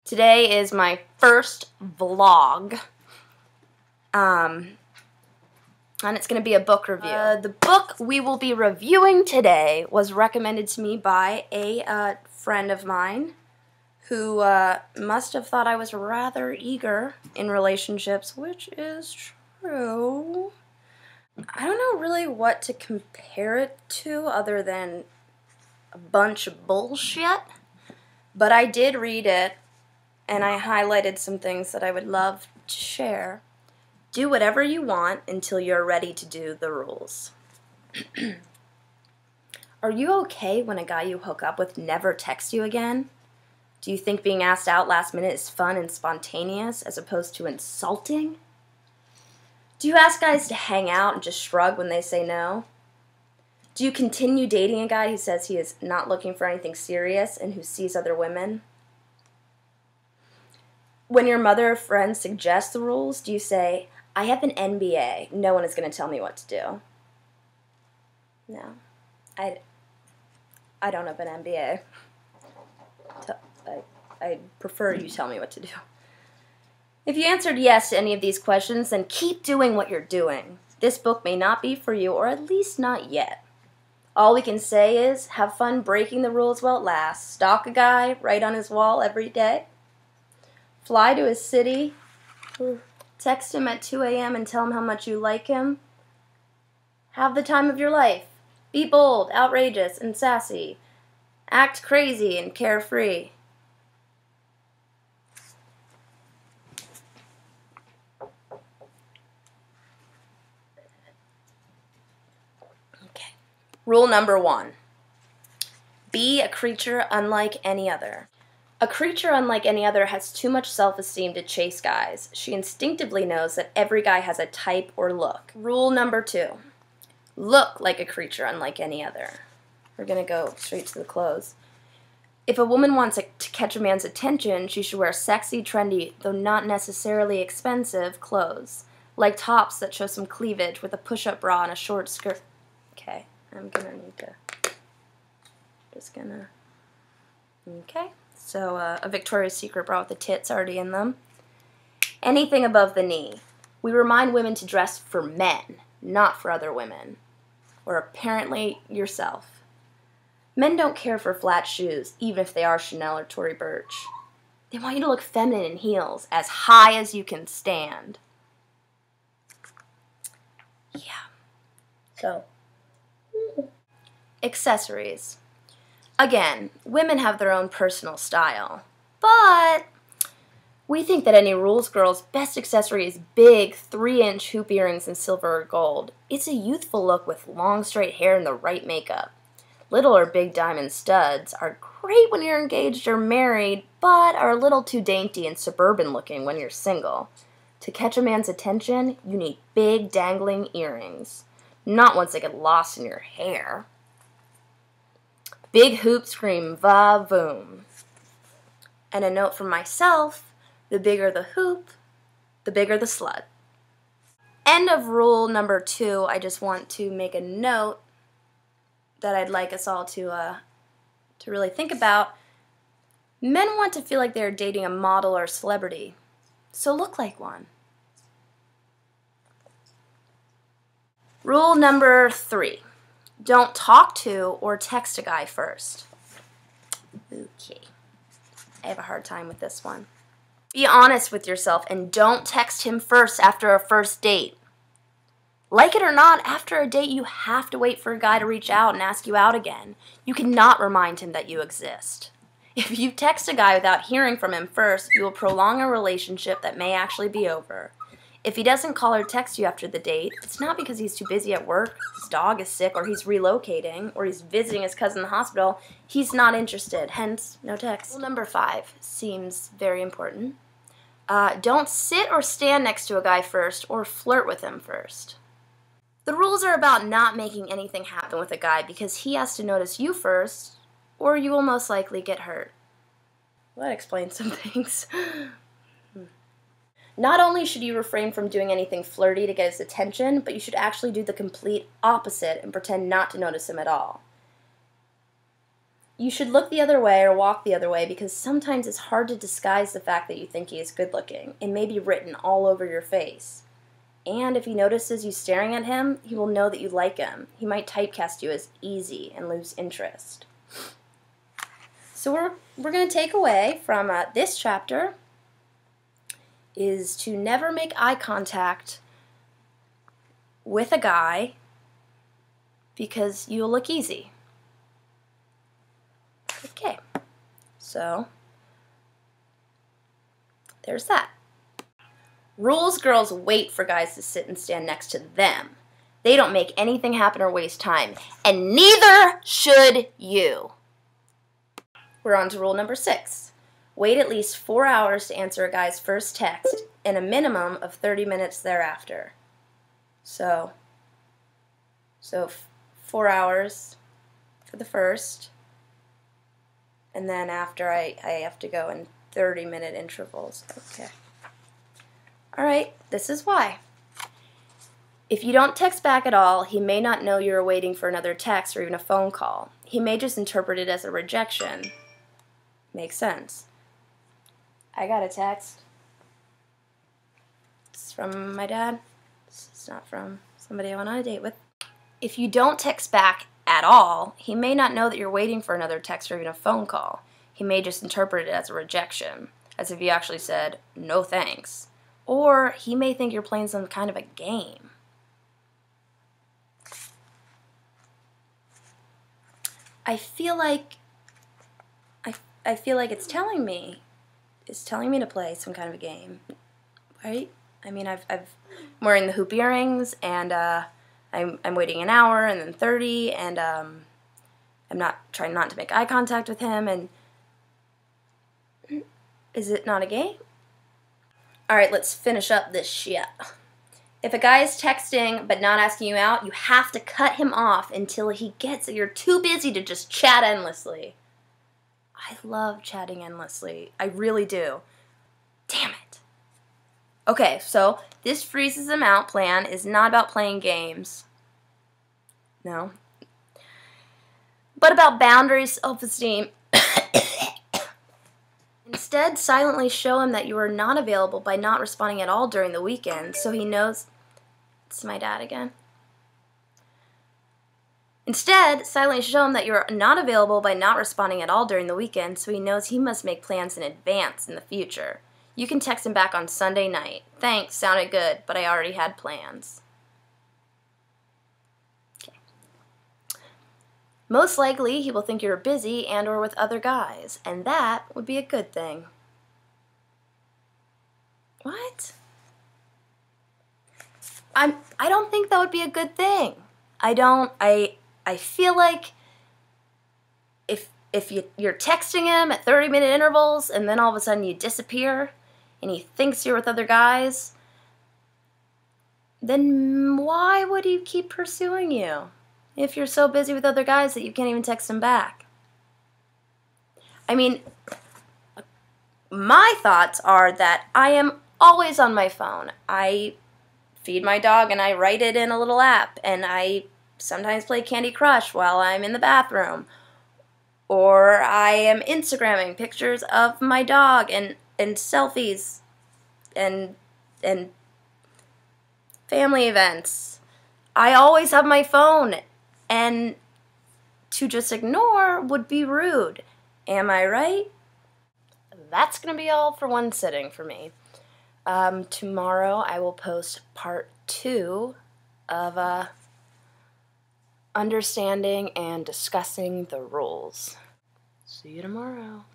Today is my first vlog, and it's going to be a book review. The book we will be reviewing today was recommended to me by a friend of mine who must have thought I was rather eager in relationships, which is true. I don't know really what to compare it to other than a bunch of bullshit, but I did read it. And I highlighted some things that I would love to share. Do whatever you want until you're ready to do the rules. Are you okay when a guy you hook up with never texts you again? Do you think being asked out last minute is fun and spontaneous as opposed to insulting? Do you ask guys to hang out and just shrug when they say no? Do you continue dating a guy who says he is not looking for anything serious and who sees other women? When your mother or friend suggests the rules, do you say, I have an MBA, no one is going to tell me what to do? No. I don't have an MBA. I prefer you tell me what to do. If you answered yes to any of these questions, then keep doing what you're doing. This book may not be for you, or at least not yet. All we can say is, have fun breaking the rules while it lasts. Stalk a guy, write on his wall every day. Fly to his city, text him at 2 a.m. and tell him how much you like him. Have the time of your life. Be bold, outrageous, and sassy. Act crazy and carefree. Okay. Rule number 1. Be a creature unlike any other. A creature unlike any other has too much self-esteem to chase guys. She instinctively knows that every guy has a type or look. Rule number 2. Look like a creature unlike any other. We're going to go straight to the clothes. If a woman wants to catch a man's attention, she should wear sexy, trendy, though not necessarily expensive, clothes. Like tops that show some cleavage with a push-up bra and a short skirt. Okay, I'm going to need to... Okay. So a Victoria's Secret bra with the tits already in them. Anything above the knee. We remind women to dress for men, not for other women. Or apparently yourself. Men don't care for flat shoes, even if they are Chanel or Tory Burch. They want you to look feminine in heels, as high as you can stand. Yeah. So, accessories. Again, women have their own personal style, but we think that any Rules girl's best accessory is big 3-inch hoop earrings in silver or gold. It's a youthful look with long straight hair and the right makeup. Little or big diamond studs are great when you're engaged or married, but are a little too dainty and suburban looking when you're single. To catch a man's attention, you need big dangling earrings, not ones that get lost in your hair. Big hoops scream va-voom. And a note from myself, the bigger the hoop, the bigger the slut. End of rule number 2, I just want to make a note that I'd like us all to really think about. Men want to feel like they're dating a model or a celebrity, so look like one. Rule number 3. Don't talk to or text a guy first. Okay. I have a hard time with this one. Be honest with yourself and don't text him first after a first date. Like it or not, after a date you have to wait for a guy to reach out and ask you out again. You cannot remind him that you exist. If you text a guy without hearing from him first, you will prolong a relationship that may actually be over. If he doesn't call or text you after the date, it's not because he's too busy at work, his dog is sick, or he's relocating, or he's visiting his cousin in the hospital. He's not interested, hence no text. Rule number 5 seems very important. Don't sit or stand next to a guy first, or flirt with him first. The rules are about not making anything happen with a guy because he has to notice you first, or you will most likely get hurt. Well, that explains some things. Not only should you refrain from doing anything flirty to get his attention, but you should actually do the complete opposite and pretend not to notice him at all. You should look the other way or walk the other way because sometimes it's hard to disguise the fact that you think he is good looking. It may be written all over your face. And if he notices you staring at him, he will know that you like him. He might typecast you as easy and lose interest. So we're going to take away from this chapter is to never make eye contact with a guy because you'll look easy. Okay, so there's that. Rules girls wait for guys to sit and stand next to them. They don't make anything happen or waste time, and neither should you. We're on to rule number 6. Wait at least 4 hours to answer a guy's first text and a minimum of 30 minutes thereafter. So 4 hours for the first, and then after I have to go in 30-minute intervals. Okay. All right, this is why. If you don't text back at all, he may not know you're waiting for another text or even a phone call. He may just interpret it as a rejection. Makes sense. I got a text. It's from my dad. It's not from somebody I went on a date with. If you don't text back at all, he may not know that you're waiting for another text or even a phone call. He may just interpret it as a rejection, as if you actually said, no thanks. Or he may think you're playing some kind of a game. I feel like it's telling me to play some kind of a game, right? I mean, I'm wearing the hoop earrings, and I'm waiting an hour, and then 30, and I'm trying not to make eye contact with him, and is it not a game? All right, let's finish up this shit. If a guy is texting but not asking you out, you have to cut him off until he gets that you're too busy to just chat endlessly. I love chatting endlessly. I really do. Damn it. Okay, so this freezes him out plan is not about playing games. No. But about boundaries, self-esteem. Instead, silently show him that you are not available by not responding at all during the weekend, so he knows... It's my dad again. Instead, silently show him that you're not available by not responding at all during the weekend, so he knows he must make plans in advance in the future. You can text him back on Sunday night. Thanks, sounded good, but I already had plans. Okay. Most likely, he will think you're busy and or with other guys, and that would be a good thing. What? I don't think that would be a good thing. I feel like if you're texting him at 30-minute intervals and then all of a sudden you disappear and he thinks you're with other guys, then why would he keep pursuing you if you're so busy with other guys that you can't even text him back? I mean, my thoughts are that I am always on my phone. I feed my dog and I write it in a little app, and I sometimes play Candy Crush while I'm in the bathroom, or I am Instagramming pictures of my dog and selfies and family events. I always have my phone, and to just ignore would be rude. Am I right? That's going to be all for one sitting for me. Tomorrow I will post part 2 of understanding and discussing the rules. See you tomorrow.